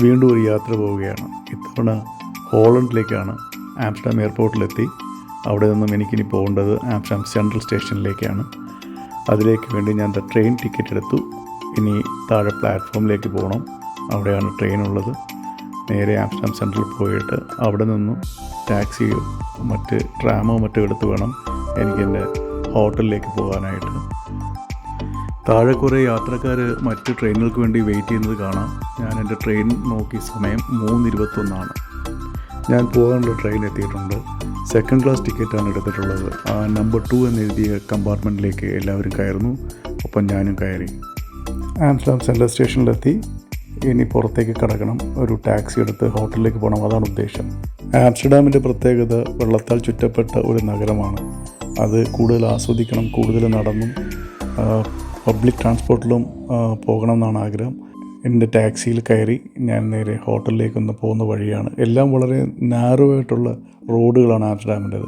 വീണ്ടും ഒരു യാത്ര പോവുകയാണ്. ഇത്തവണ ഹോളണ്ടിലേക്കാണ്. ആംസ്റ്റർഡാം എയർപോർട്ടിലെത്തി. അവിടെ നിന്നും എനിക്കിനി പോകേണ്ടത് ആംസ്റ്റർഡാം സെൻട്രൽ സ്റ്റേഷനിലേക്കാണ്. അതിലേക്ക് വേണ്ടി ഞാൻ ട്രെയിൻ ടിക്കറ്റ് എടുത്തു. ഇനി താഴെ പ്ലാറ്റ്ഫോമിലേക്ക് പോകണം. അവിടെയാണ് ട്രെയിൻ ഉള്ളത്. നേരെ ആംസ്റ്റർഡാം സെൻട്രൽ പോയിട്ട് അവിടെ നിന്നും ടാക്സിയോ മറ്റ് ട്രാമോ മറ്റോ എടുത്ത് വേണം എനിക്കെൻ്റെ ഹോട്ടലിലേക്ക് പോകാനായിട്ട്. താഴെ കുറേ യാത്രക്കാർ മറ്റ് ട്രെയിനുകൾക്ക് വേണ്ടി വെയിറ്റ് ചെയ്യുന്നത് കാണാം. ഞാൻ എൻ്റെ ട്രെയിൻ നോക്കി സമയം 3:21. ഞാൻ പോകാനുള്ള ട്രെയിൻ എത്തിയിട്ടുണ്ട്. സെക്കൻഡ് ക്ലാസ് ടിക്കറ്റാണ് എടുത്തിട്ടുള്ളത്. ആ നമ്പർ 2 എന്നെഴുതിയ കമ്പാർട്ട്മെൻറ്റിലേക്ക് എല്ലാവരും കയറുന്നു. ഒപ്പം ഞാനും കയറി. ആംസ്റ്റർഡാം സെൻട്രൽ സ്റ്റേഷനിലെത്തി. ഇനി പുറത്തേക്ക് കടക്കണം. ഒരു ടാക്സി എടുത്ത് ഹോട്ടലിലേക്ക് പോകണം. അതാണ് ഉദ്ദേശം. ആംസ്റ്റർഡാമിൻ്റെ പ്രത്യേകത വെള്ളത്താൽ ചുറ്റപ്പെട്ട ഒരു നഗരമാണ്. അത് കൂടുതൽ ആസ്വദിക്കണം. കൂടുതൽ നടന്നും പബ്ലിക് ട്രാൻസ്പോർട്ടിലും പോകണം എന്നാണ് ആഗ്രഹം. എൻ്റെ ടാക്സിയിൽ കയറി ഞാൻ നേരെ ഹോട്ടലിലേക്കൊന്ന് പോകുന്ന വഴിയാണ്. എല്ലാം വളരെ നാരോ ആയിട്ടുള്ള റോഡുകളാണ് ആംസ്റ്റർഡാമിൻ്റേത്.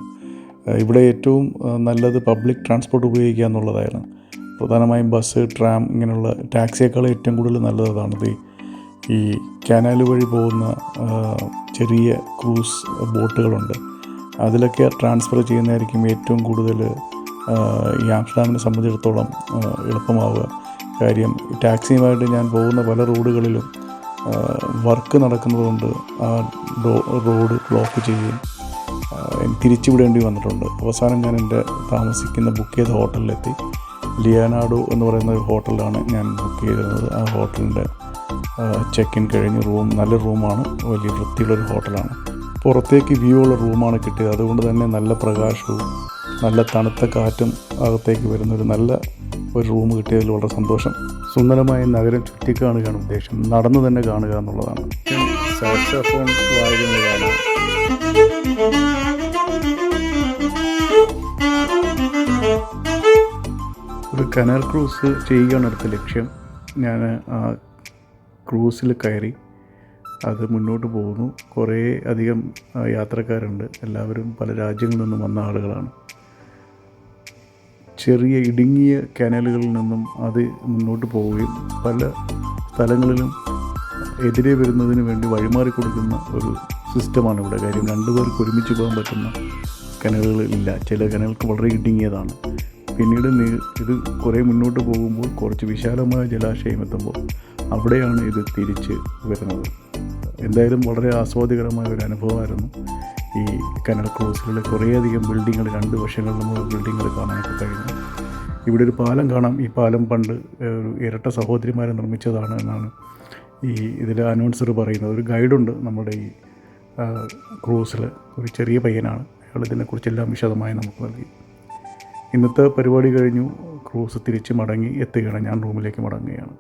ഇവിടെ ഏറ്റവും നല്ലത് പബ്ലിക് ട്രാൻസ്പോർട്ട് ഉപയോഗിക്കുക എന്നുള്ളതായിരുന്നു. പ്രധാനമായും ബസ്, ട്രാം ഇങ്ങനെയുള്ള ടാക്സിയേക്കാൾ ഏറ്റവും കൂടുതൽ നല്ലതാണിത്. ഈ കനാൽ വഴി പോകുന്ന ചെറിയ ക്രൂസ് ബോട്ടുകളുണ്ട്. അതിലൊക്കെ ട്രാൻസ്ഫർ ചെയ്യുന്നതായിരിക്കും ഏറ്റവും കൂടുതൽ ഈ ആംസ്റ്റർഡാമിനെ സംബന്ധിച്ചിടത്തോളം എളുപ്പമാവുക. കാര്യം ടാക്സിയുമായിട്ട് ഞാൻ പോകുന്ന പല റോഡുകളിലും വർക്ക് നടക്കുന്നതുകൊണ്ട് ആ റോഡ് ബ്ലോക്ക് ചെയ്യുകയും തിരിച്ചുവിടേണ്ടി വന്നിട്ടുണ്ട്. അവസാനം ഞാൻ എൻ്റെ താമസിക്കുന്ന ബുക്ക് ചെയ്ത ഹോട്ടലിലെത്തി. ലിയനാർഡോ എന്ന് പറയുന്ന ഒരു ഹോട്ടലിലാണ് ഞാൻ ബുക്ക് ചെയ്തിരുന്നത്. ആ ഹോട്ടലിൻ്റെ ചെക്ക് ഇൻ കഴിഞ്ഞ് നല്ല റൂമാണ്. വലിയ വൃത്തിയുള്ളൊരു ഹോട്ടലാണ്. പുറത്തേക്ക് വ്യൂ ഉള്ള റൂമാണ് കിട്ടിയത്. അതുകൊണ്ട് തന്നെ നല്ല പ്രകാശവും നല്ല തണുത്ത കാറ്റും അകത്തേക്ക് വരുന്നൊരു നല്ല ഒരു റൂം കിട്ടിയതിൽ വളരെ സന്തോഷം. സുന്ദരമായ നഗരം ചുറ്റിക്കാണുകയാണ് ഉദ്ദേശം. നടന്നു തന്നെ കാണുക എന്നുള്ളതാണ്. സാക്സോഫോൺ വായിക്കുന്നതാണ്. ഒരു കനാൽ ക്രൂസ് ചെയ്യുകയാണ് അടുത്ത ലക്ഷ്യം. ഞാൻ ആ ക്രൂസിൽ കയറി. അത് മുന്നോട്ട് പോകുന്നു. കുറേ അധികം യാത്രക്കാരുണ്ട്. എല്ലാവരും പല രാജ്യങ്ങളിൽ നിന്നും വന്ന ആളുകളാണ്. ചെറിയ ഇടുങ്ങിയ കനാലുകളിൽ നിന്നും അത് മുന്നോട്ട് പോവുകയും പല സ്ഥലങ്ങളിലും എതിരെ വരുന്നതിന് വേണ്ടി വഴിമാറി കൊടുക്കുന്ന ഒരു സിസ്റ്റമാണ് ഇവിടെ. കാര്യം 2 പേർക്ക് ഒരുമിച്ച് പോകാൻ പറ്റുന്ന കനാലുകളില്ല. ചില കനാലുകൾക്ക് വളരെ ഇടുങ്ങിയതാണ്. പിന്നീട് ഇത് കുറേ മുന്നോട്ട് പോകുമ്പോൾ കുറച്ച് വിശാലമായ ജലാശയം എത്തുമ്പോൾ അവിടെയാണ് ഇത് തിരിച്ച് വരുന്നത്. എന്തായാലും വളരെ ആസ്വാദികരമായ ഒരു അനുഭവമായിരുന്നു ഈ കനാൽ ക്രൂസിലെ. കുറേയധികം ബിൽഡിങ്ങുകൾ, 2 വശങ്ങളിലും ബിൽഡിങ്ങുകൾ കാണാനൊക്കെ കഴിഞ്ഞു. ഇവിടെ ഒരു പാലം കാണാം. ഈ പാലം പണ്ട് ഒരു ഇരട്ട സഹോദരിമാരെ നിർമ്മിച്ചതാണ് എന്നാണ് ഇതിലെ അനൗൺസർ പറയുന്നത്. ഒരു ഗൈഡുണ്ട് നമ്മുടെ ഈ ക്രൂസിൽ. ഒരു ചെറിയ പയ്യനാണ്. അയാൾ ഇതിനെക്കുറിച്ചെല്ലാം വിശദമായി നമുക്ക് നൽകി. ഇന്നത്തെ പരിപാടി കഴിഞ്ഞു. ക്രൂസ് തിരിച്ച് എത്തുകയാണ്. ഞാൻ റൂമിലേക്ക് മടങ്ങുകയാണ്.